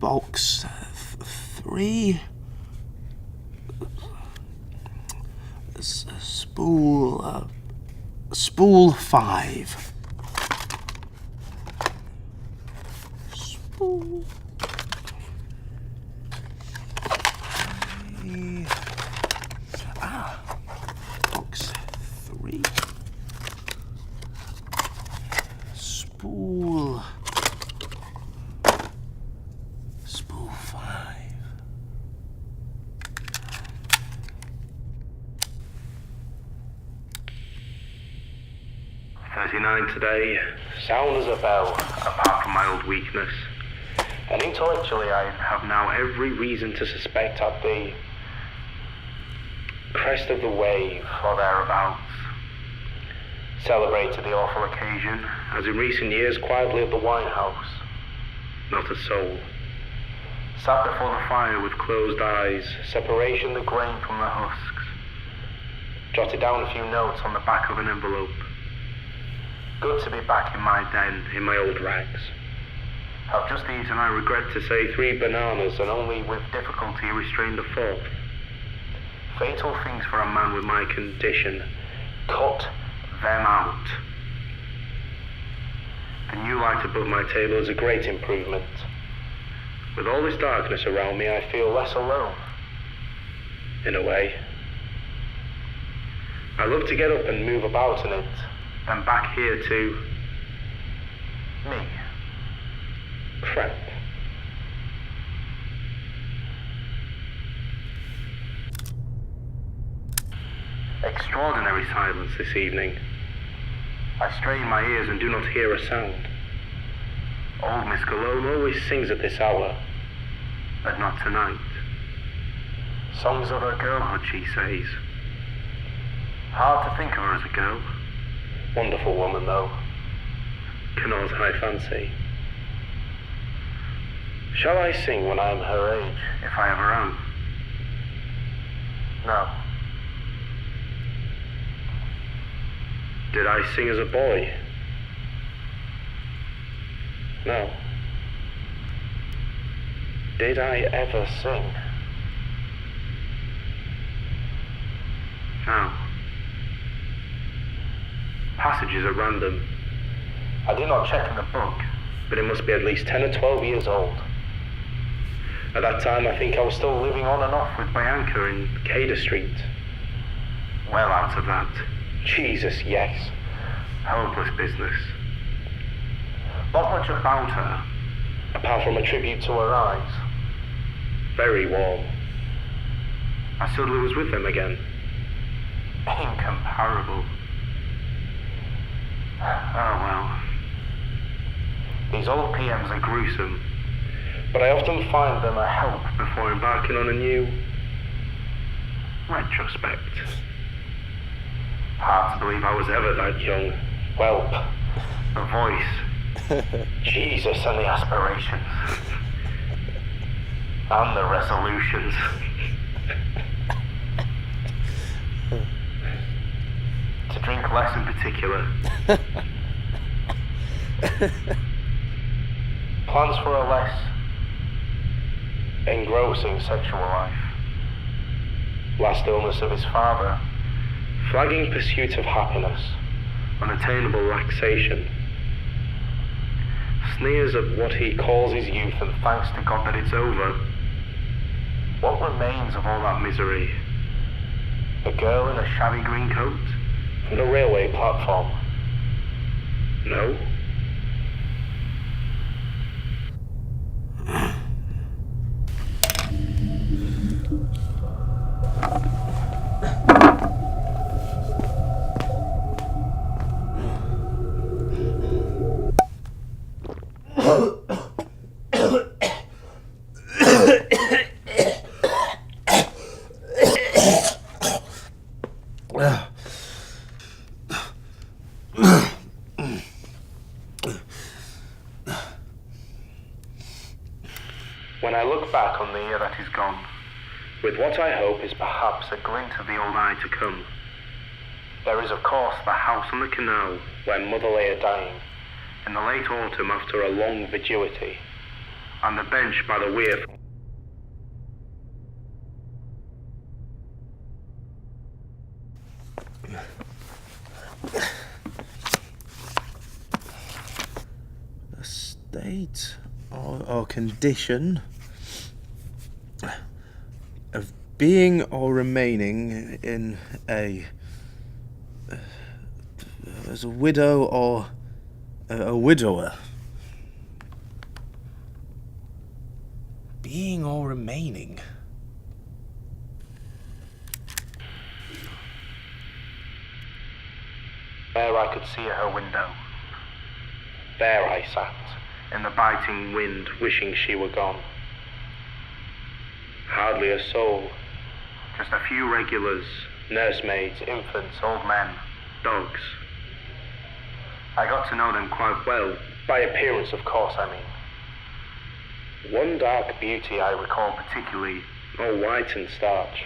box 3, spool 5. Spool. Box 3. Spool 5. 39 today, sound as a bell, apart from my old weakness. And intellectually I have now every reason to suspect I'd be crest of the wave or thereabouts. Celebrated the awful occasion, as in recent years, quietly at the wine house. Not a soul. Sat before the fire with closed eyes, separation the grain from the husks. Jotted down a few notes on the back of an envelope. Good to be back in my den, in my old rags. I've just eaten, I regret to say, 3 bananas and only with difficulty restrained a 4th. Fatal things for a man with my condition. Cut them out. The new light above my table is a great improvement. With all this darkness around me, I feel less alone. In a way. I love to get up and move about in it, and back here to me. Krapp. Extraordinary silence this evening. I strain my ears and do not hear a sound. Old Miss Cologne always sings at this hour, but not tonight. Songs of her girlhood, she says. Hard to think of her as a girl. Wonderful woman, though. Cannot high fancy. Shall I sing when I am her age, if I ever am? No. Did I sing as a boy? No. Did I ever sing? No. Passages are random. I did not check in the book, but it must be at least 10 or 12 years old. At that time, I think I was still living on and off with Bianca in Cader Street. Well out of that. Jesus, yes. Hopeless business. Not much about her, apart from a tribute to her eyes. Very warm. I suddenly was with them again. Incomparable. Oh well. These old PMs are gruesome, but I often find them a help before embarking on a new retrospect. Hard to believe I was ever that young. Whelp. The voice. Jesus and the aspirations. And the resolutions. To drink less in particular. Plans for a less engrossing sexual life. Last illness of his father. Flagging pursuit of happiness. Unattainable relaxation. Sneers at what he calls his youth and thanks to God that it's over. What remains of all that misery? A girl in a shabby green coat? On a railway platform? No. When I look back on the year that is gone, with what I hope is perhaps a glint of the old eye to come, there is of course the house on the canal where mother lay a dying, in the late autumn after a long viduity, on the bench by the weir. The state or condition of being or remaining in as a widow or a widower. Being or remaining. There I could see her window. There I sat, in the biting wind, wishing she were gone. Hardly a soul. Just a few regulars, nursemaids, infants, old men, dogs. I got to know them quite well, by appearance, of course, I mean. One dark beauty I recall particularly, all white and starch.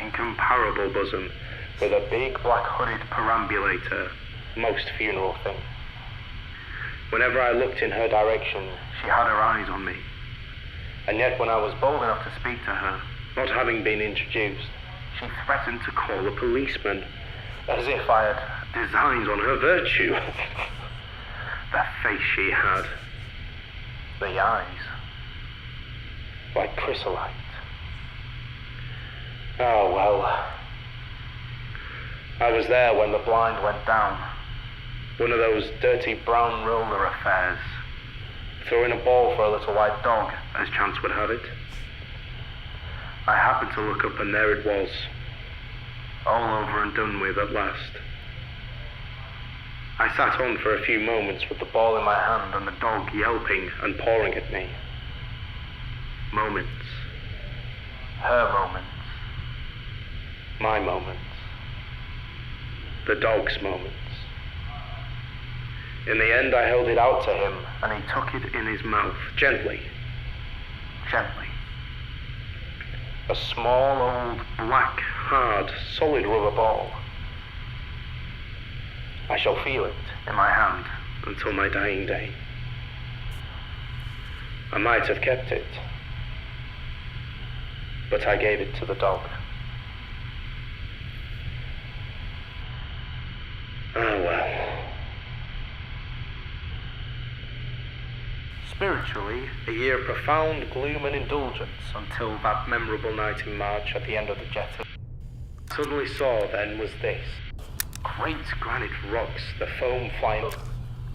Incomparable bosom, with a big black hooded perambulator, most funeral thing. Whenever I looked in her direction, she had her eyes on me. And yet when I was bold enough to speak to her, not having been introduced, she threatened to call a policeman, as if I had designs on her virtue. The face she had. The eyes. Like chrysolite. Oh well. I was there when the blind went down. One of those dirty brown roller affairs. Throwing a ball for a little white dog, as chance would have it. I happened to look up and there it was. All over and done with at last. I sat on for a few moments with the ball in my hand and the dog yelping and pawing at me. Moments. Her moments. My moments. The dog's moments. In the end, I held it out to him, and he took it in his mouth, gently. Gently. A small, old, black, hard, solid rubber ball. I shall feel it in my hand until my dying day. I might have kept it, but I gave it to the dog. Oh well. Spiritually, a year of profound gloom and indulgence until that memorable night in March at the end of the jetty. Suddenly saw then was this. Great granite rocks, the foam flying up,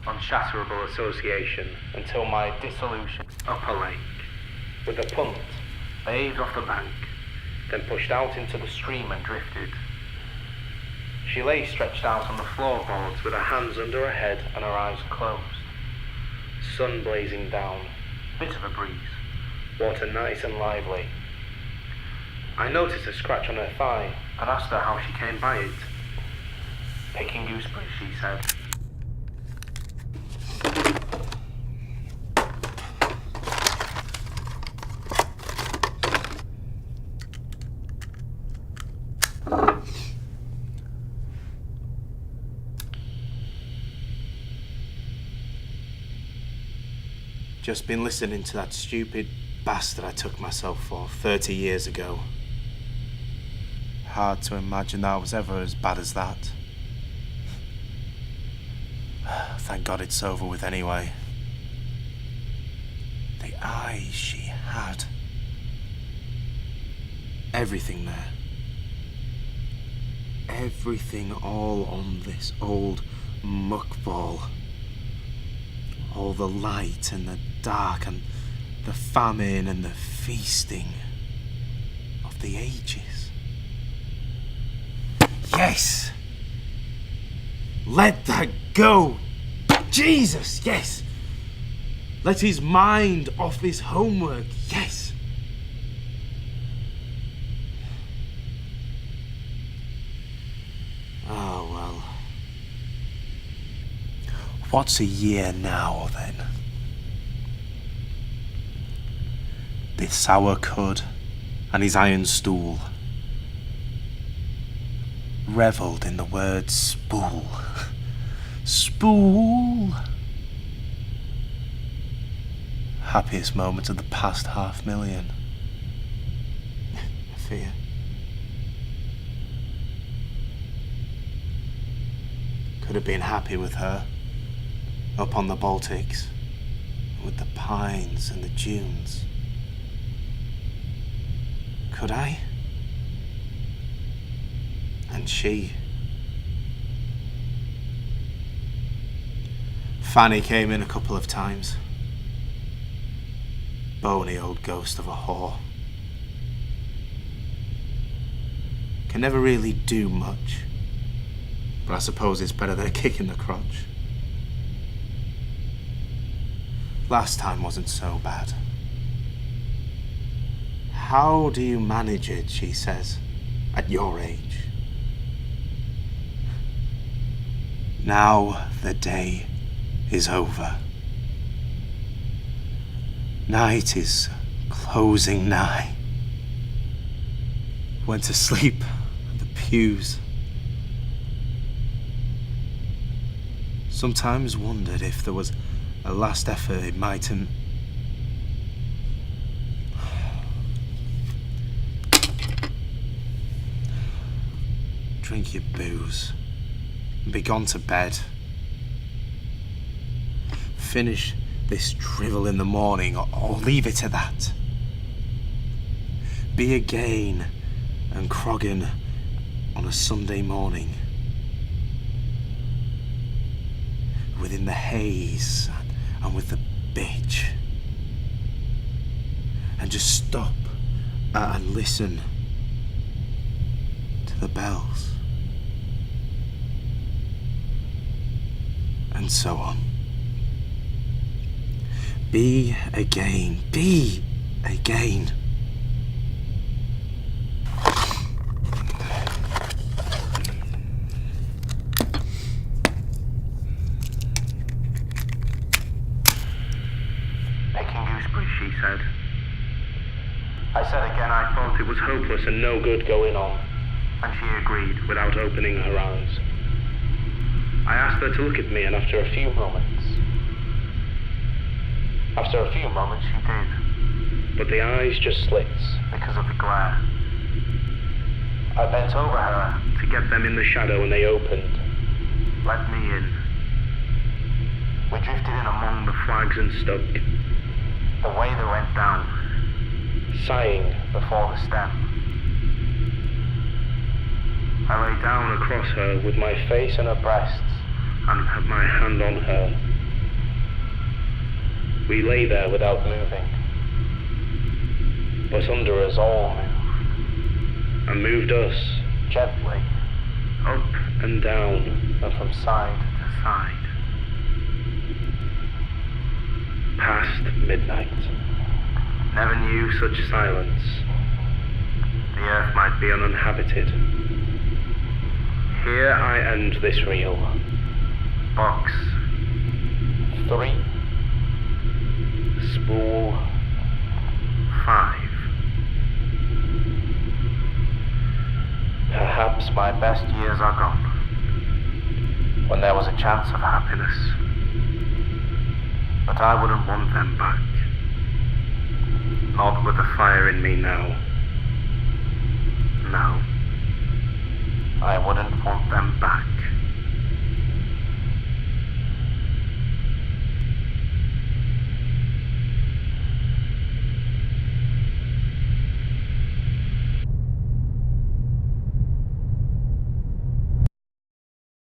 unshatterable association, until my dissolution up a lake, with a punt, bathed off the bank, then pushed out into the stream and drifted. She lay stretched out on the floorboards with her hands under her head and her eyes closed. Sun blazing down, bit of a breeze, water nice and lively. I noticed a scratch on her thigh and asked her how she came by it. Picking gooseberries, she said. Just been listening to that stupid bastard I took myself for 30 years ago. Hard to imagine that I was ever as bad as that. Thank God it's over with anyway. The eyes she had. Everything there. Everything all on this old muckball. All the light and the dark and the famine and the feasting of the ages. Yes! Let that go! Jesus, yes! Let his mind off his homework, yes! Oh, well. What's a year now, then? This sour cud and his iron stool revelled in the word spool. Spool! happiest moment of the past 500,000. I fear. Could have been happy with her, up on the Baltics, with the pines and the dunes. Could I? And she? Fanny came in a couple of times. Bony old ghost of a whore. Can never really do much, but I suppose it's better than a kick in the crotch. Last time wasn't so bad. How do you manage it, she says, at your age? Now the day is over. Night is closing nigh. Went to sleep at the pews. Sometimes wondered if there was a last effort it mightn't. Drink your booze and be gone to bed. Finish this drivel in the morning or leave it to that. Be again and croggin' on a Sunday morning. Within the haze and with the bitch. And just stop and listen to the bells. And so on. Be again. Be again. Picking gooseberries, she said. I said again I thought it was hopeless and no good going on, and she agreed without opening her eyes. I asked her to look at me, and after a few moments she did. But the eyes just slits because of the glare. I bent over her to get them in the shadow and they opened. Let me in. We drifted in among the flags and stuck. The waiter went down, sighing before the stem. I lay down across her with my face in her breasts and had my hand on her. We lay there without moving, but under us all moved, and moved us gently, up and down, and from side to side. Past midnight. Never knew such silence. The earth might be uninhabited. Here I end this reel. Box 3. Spool 5. Perhaps my best years are gone, when there was a chance of happiness. But I wouldn't want them back. Not with the fire in me now. No. I wouldn't want them back.